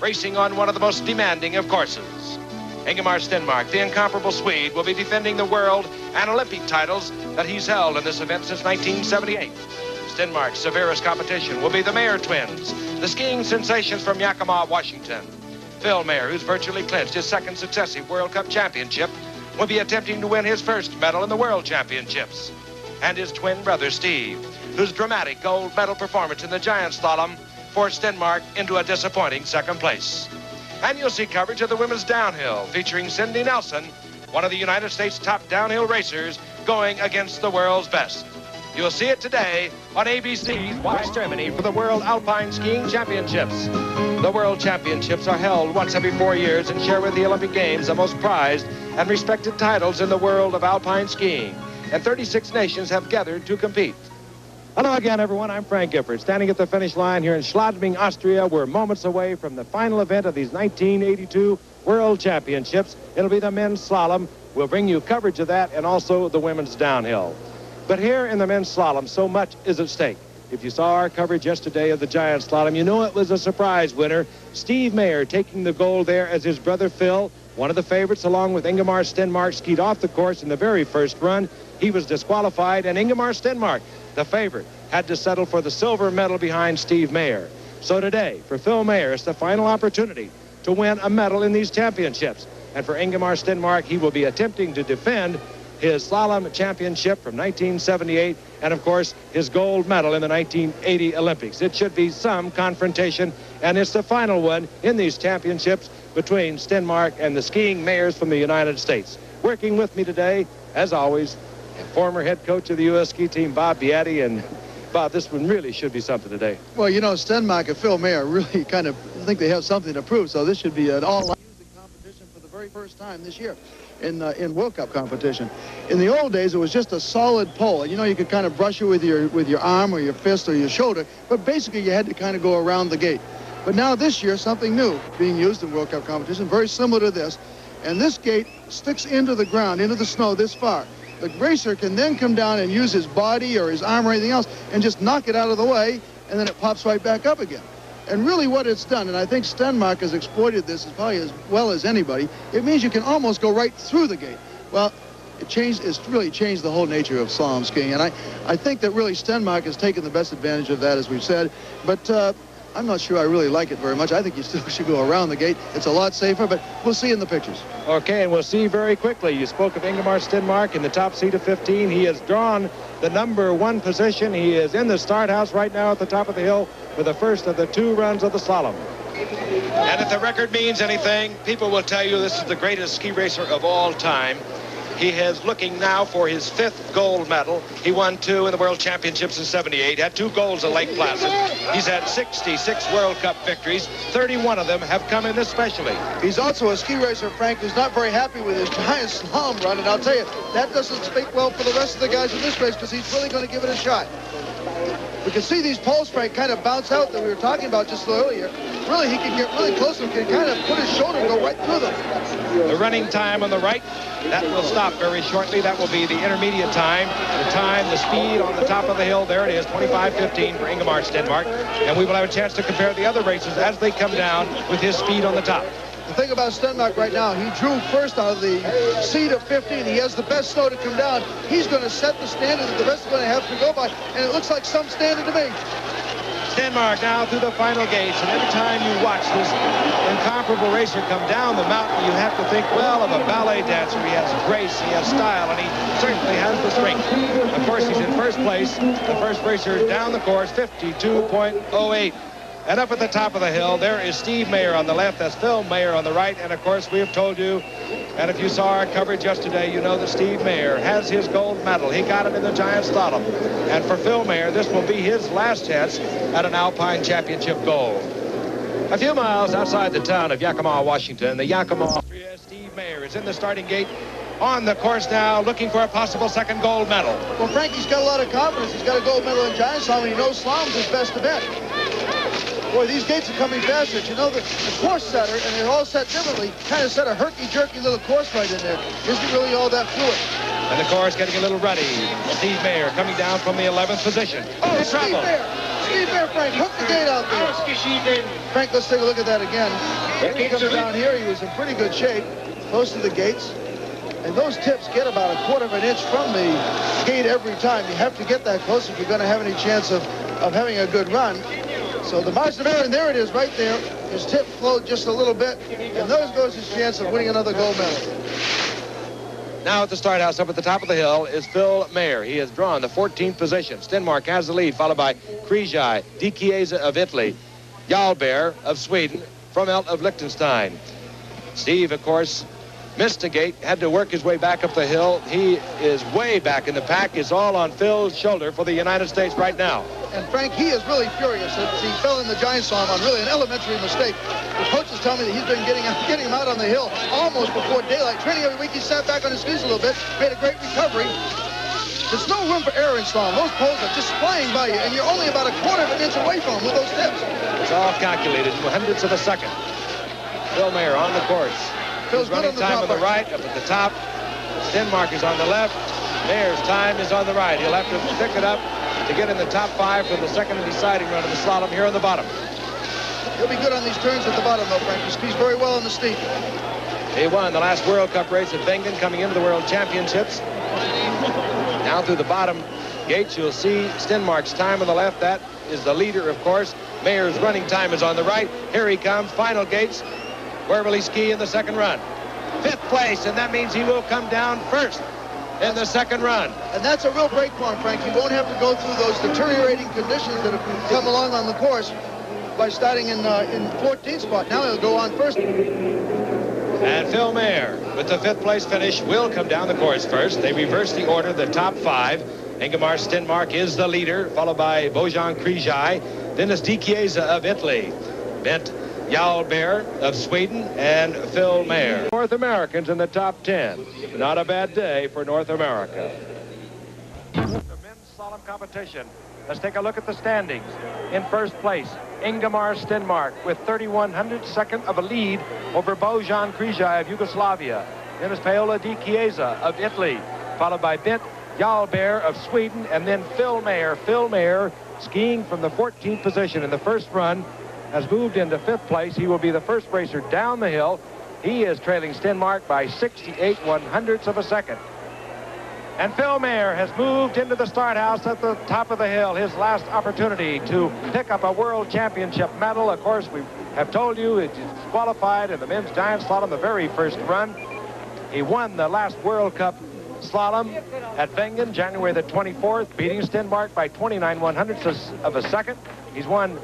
racing on one of the most demanding of courses. Ingemar Stenmark, the incomparable Swede, will be defending the world and Olympic titles that he's held in this event since 1978. Stenmark's severest competition will be the Mayer twins, the skiing sensations from Yakima, Washington. Phil Mayer, who's virtually clinched his second successive World Cup championship, will be attempting to win his first medal in the World Championships. And his twin brother, Steve, whose dramatic gold medal performance in the giant slalom forced Stenmark into a disappointing second place. And you'll see coverage of the women's downhill featuring Cindy Nelson, one of the United States' top downhill racers, going against the world's best. You'll see it today on ABC's Watch Germany for the World Alpine Skiing Championships. The World Championships are held once every 4 years and share with the Olympic Games the most prized and respected titles in the world of alpine skiing. And 36 nations have gathered to compete. Hello again, everyone. I'm Frank Gifford, standing at the finish line here in Schladming, Austria. We're moments away from the final event of these 1982 World Championships. It'll be the men's slalom. We'll bring you coverage of that and also the women's downhill. But here in the men's slalom, so much is at stake. If you saw our coverage yesterday of the giant slalom, you know it was a surprise winner. Steve Mayer taking the gold there as his brother Phil, one of the favorites, along with Ingemar Stenmark, skied off the course in the very first run. He was disqualified, and Ingemar Stenmark, the favorite, had to settle for the silver medal behind Steve Mayer. So today, for Phil Mayer, it's the final opportunity to win a medal in these championships. And for Ingemar Stenmark, he will be attempting to defend his slalom championship from 1978, and of course, his gold medal in the 1980 Olympics. It should be some confrontation, and it's the final one in these championships between Stenmark and the skiing Mayers from the United States. Working with me today, as always, former head coach of the U.S. ski team, Bob Beatty. And Bob, this one really should be something today. Well, you know, Stenmark and Phil Mayer really kind of think they have something to prove, so this should be an all-out competition for the very first time this year in World Cup competition. In the old days, it was just a solid pole. You know, you could kind of brush it with your arm or your fist or your shoulder, but basically you had to kind of go around the gate. But now this year, something new being used in World Cup competition, very similar to this, and this gate sticks into the ground, into the snow this far. The racer can then come down and use his body or his arm or anything else and just knock it out of the way, and then it pops right back up again. And really what it's done, and I think Stenmark has exploited this as probably as well as anybody, it means you can almost go right through the gate. Well, it's really changed the whole nature of slalom skiing, and I think that really Stenmark has taken the best advantage of that, as we've said, but I'm not sure I really like it very much. I think you still should go around the gate. It's a lot safer, but we'll see in the pictures. Okay, and we'll see very quickly. You spoke of Ingemar Stenmark in the top seat of 15. He has drawn the #1 position. He is in the start house right now at the top of the hill for the first of the 2 runs of the slalom. And if the record means anything, people will tell you this is the greatest ski racer of all time. He is looking now for his 5th gold medal. He won 2 in the World Championships in '78, had 2 golds at Lake Placid. He's had 66 World Cup victories. 31 of them have come in this specialty. He's also a ski racer, Frank, who's not very happy with his giant slalom run, and I'll tell you, that doesn't speak well for the rest of the guys in this race, because he's really going to give it a shot. We can see these poles, Frank, kind of bounce out that we were talking about just earlier. Really, he can get really close and can kind of put his shoulder and go right through them. The running time on the right, that will stop very shortly. That will be the intermediate time. The speed on the top of the hill, there it is, 25:15 for Ingemar Stenmark. And we will have a chance to compare the other racers as they come down with his speed on the top. The thing about Stenmark right now, he drew first out of the seat of 15. He has the best snow to come down. He's going to set the standard that the rest are going to have to go by, and it looks like some standard to me. Stenmark now through the final gates, and every time you watch this incomparable racer come down the mountain, you have to think, well, of a ballet dancer. He has grace, he has style, and he certainly has the strength. Of course, he's in first place, the first racer down the course, 52.08. And up at the top of the hill, there is Steve Mayer on the left. That's Phil Mayer on the right. And, of course, we have told you, and if you saw our coverage yesterday, you know that Steve Mayer has his gold medal. He got it in the giant slalom. And for Phil Mayer, this will be his last chance at an Alpine Championship gold. A few miles outside the town of Yakima, Washington, the Yakima, Austria, Steve Mayer is in the starting gate on the course now, looking for a possible second gold medal. Well, Frank, he's got a lot of confidence. He's got a gold medal in giant slalom, and he knows slalom's his best event. Boy, these gates are coming faster. You know, the course setter, and they're all set differently, kind of set a herky-jerky little course right in there. Isn't really all that fluid. And the course getting a little ruddy. Steve Mayer coming down from the 11th position. Oh, Steve Mayer. deep there, Frank. Hook the gate out there. Frank, let's take a look at that again. When he comes down here, he was in pretty good shape, close to the gates. And those tips get about 1/4 of an inch from the gate every time. You have to get that close if you're going to have any chance of having a good run. So the margin of error, and there it is right there. His tip flowed just a little bit, and there goes his chance of winning another gold medal. Now at the start house up at the top of the hill is Phil Mayer. He has drawn the 14th position. Stenmark has the lead, followed by Krejci, Di Chiesa of Italy, Jalberg of Sweden, Fromelt of Liechtenstein. Steve, of course, missed a gate, had to work his way back up the hill. He is way back in the pack. It's all on Phil's shoulder for the United States right now. And Frank, he is really furious that he fell in the giant slalom on really an elementary mistake. The coaches tell me that he's been getting him out on the hill almost before daylight. Training every week, he sat back on his skis a little bit, made a great recovery. There's no room for error in slalom. Those poles are just flying by you, and you're only about 1/4 of an inch away from them with those tips. It's all calculated in hundredths of a second. Phil Mayer on the course. Phil's running time on the right, up at the top. Stenmark is on the left. Mayer's time is on the right. He'll have to pick it up to get in the top 5 for the second and deciding run of the slalom here on the bottom. He'll be good on these turns at the bottom, though, Frank. He skis very well on the steep. He won the last World Cup race at Wengen, coming into the World Championships. Now through the bottom gates, you'll see Stenmark's time on the left. That is the leader, of course. Mayer's running time is on the right. Here he comes, final gates. Where will he ski in the second run? 5th place, and that means he will come down first in the second run. And that's a real break for him, Frank. He won't have to go through those deteriorating conditions that have come along on the course by starting in 14th spot. Now he'll go on first. And Phil Mayer, with the 5th place finish, will come down the course first. They reverse the order, the top 5. Ingemar Stenmark is the leader, followed by Bojan Krejci. Then is Di Chiesa of Italy. Bent Jalberg of Sweden, and Phil Mayer. North Americans in the top 10. Not a bad day for North America. The men's slalom competition. Let's take a look at the standings. In first place, Ingemar Stenmark with 3,100 of a lead over Bojan Krejci of Yugoslavia. Then is Paola Di Chiesa of Italy, followed by Bent Jalberg of Sweden, and then Phil Mayer. Phil Mayer, skiing from the 14th position in the first run, has moved into 5th place. He will be the first racer down the hill. He is trailing Stenmark by 68/100ths of a second. And Phil Mayer has moved into the start house at the top of the hill. His last opportunity to pick up a world championship medal. Of course, we have told you it's qualified in the men's giant slalom the very first run. He won the last World Cup slalom at Wengen, January the 24th, beating Stenmark by 29/100ths of a second. He's won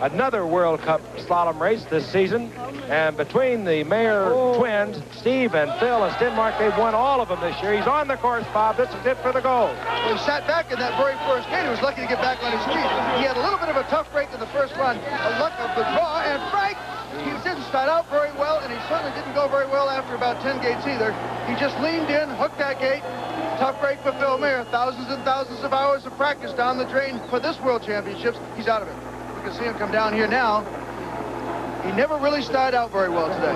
another World Cup slalom race this season, and between the Mayer twins, Steve and Phil and Stenmark, they've won all of them this year. He's on the course, Bob. This is it for the gold. Well, he sat back in that very first gate. He was lucky to get back on his feet. He had a little bit of a tough break in the first run, a luck of the draw, and Frank, he didn't start out very well, and he certainly didn't go very well after about 10 gates either. He just leaned in, hooked that gate. Tough break for Phil Mayer. Thousands and thousands of hours of practice down the drain for this World Championships. He's out of it. You can see him come down here now. He never really started out very well today.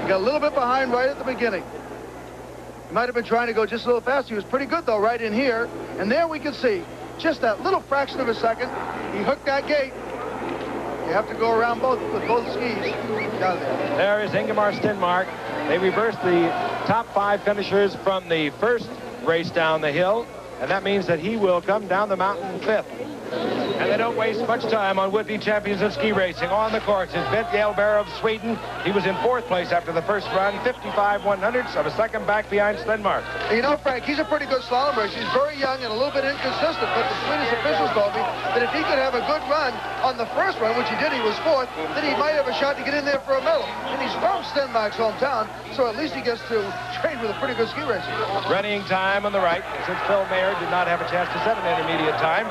He got a little bit behind right at the beginning. He might have been trying to go just a little fast. He was pretty good, though, right in here. And there we can see just that little fraction of a second. He hooked that gate. You have to go around with both skis down there. There is Ingemar Stenmark. They reversed the top 5 finishers from the first race down the hill, and that means that he will come down the mountain 5th. And they don't waste much time on would-be champions of ski racing. On the course is Bent Jalberg of Sweden. He was in 4th place after the first run, 55/100ths of a second back behind Stenmark. You know, Frank, he's a pretty good slalom racer. He's very young and a little bit inconsistent, but the Swedish officials told me that if he could have a good run on the first run, which he did, he was 4th, then he might have a shot to get in there for a medal. And he's from Stenmark's hometown, so at least he gets to train with a pretty good ski racer. Running time on the right. Since Phil Mayer did not have a chance to set an intermediate time,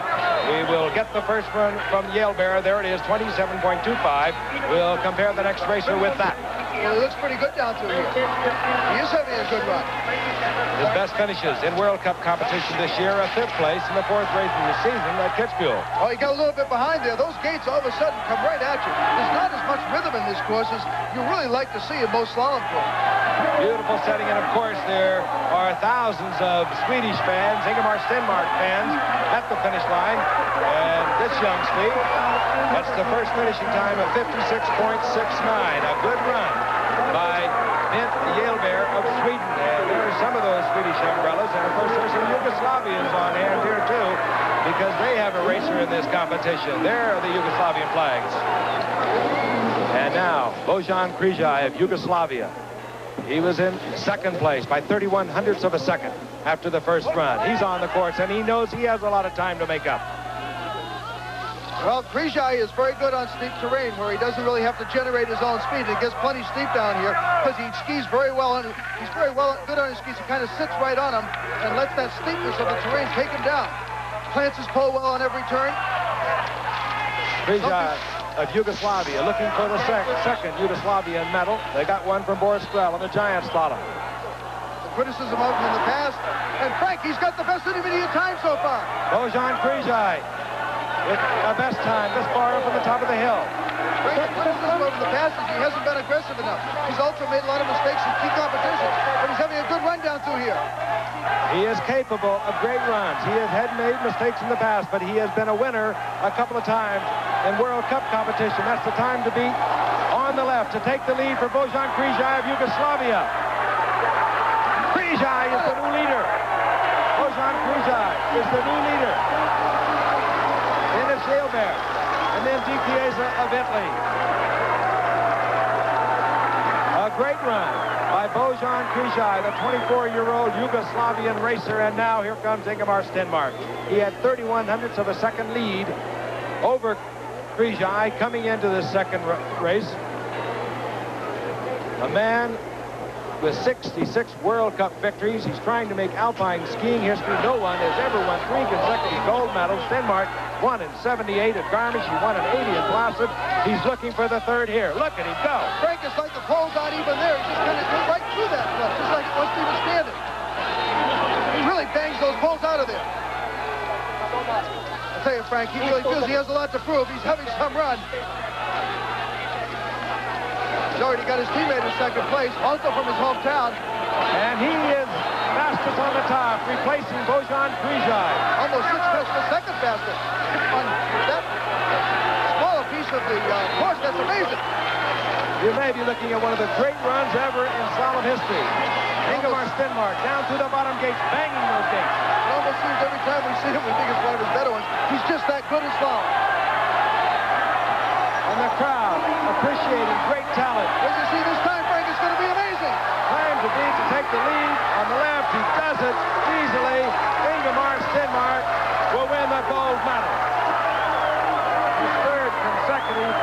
we will get the first run from Jalberg. There it is, 27.25. We'll compare the next racer with that. Well, he looks pretty good down through here. He is having a good run. His best finishes in World Cup competition this year, a 5th place in the 4th race of the season at Kitzbühel. Oh, he got a little bit behind there. Those gates all of a sudden come right at you. There's not as much rhythm in this course as you really like to see in most slalom courses. Beautiful setting, and of course there are thousands of Swedish fans, Ingemar Stenmark fans, at the finish line. And this young speed, that's the first finishing time of 56.69. A good run by Vint Yalebear of Sweden. And there are some of those Swedish umbrellas. And, of course, there's some Yugoslavians on hand here, too, because they have a racer in this competition. There are the Yugoslavian flags. And now, Bojan Križaj of Yugoslavia. He was in second place by 31 hundredths of a second after the first run. He's on the course, and he knows he has a lot of time to make up. Well, Križaj is very good on steep terrain where he doesn't really have to generate his own speed. It gets plenty steep down here because he skis very well. He's very good on his skis. He kind of sits right on them and lets that steepness of the terrain take him down. Plants his pole well on every turn. Križaj of Yugoslavia looking for the second Yugoslavian medal. They got one from Boris Grell in the giant slalom. The criticism of him in the past. And Frank, he's got the best intermediate time so far. Bojan Križaj with a best time this far up on the top of the hill. Frank, the criticism of the past is he hasn't been aggressive enough. He's also made a lot of mistakes in key competitions, but he's having a good run down through here. He is capable of great runs. He has made mistakes in the past, but he has been a winner a couple of times in World Cup competition. That's the time to beat on the left to take the lead for Bojan Križaj of Yugoslavia. Križaj is the new leader. Bojan Križaj is the new leader. Then it's Yalebear, and then Di Chiesa of Italy. A great run by Bojan Križaj, the 24-year-old Yugoslavian racer, and now here comes Ingemar Stenmark. He had 31 hundredths of a second lead over Križaj coming into this second race. A man with 66 World Cup victories. He's trying to make alpine skiing history. No one has ever won 3 consecutive gold medals. Stenmark won in 78 at Garmisch. He won in 80 at Placid. He's looking for the third here. Look at him go. Frank, it's like the pole's not even there. He just kind of went right through that clutch, just like it wasn't even standing. He really bangs those poles out of there. I'll tell you, Frank, he really feels he has a lot to prove. He's having some run. He's already got his teammate in second place, also from his hometown. And he is fastest on the top, replacing Bojan Križaj. Almost 6 tenths of a second faster. On that smaller piece of the course, that's amazing. You may be looking at one of the great runs ever in slalom history. Ingemar Stenmark down through the bottom gates, banging those gates. It almost seems every time we see him, we think it's one of his better ones. He's just that good in slalom. And the crowd appreciating great talent. As you see this time, Frank, it's going to be amazing. Time to be to take the lead on the left. He does it easily. Ingemar Stenmark will win the gold medal. His third consecutive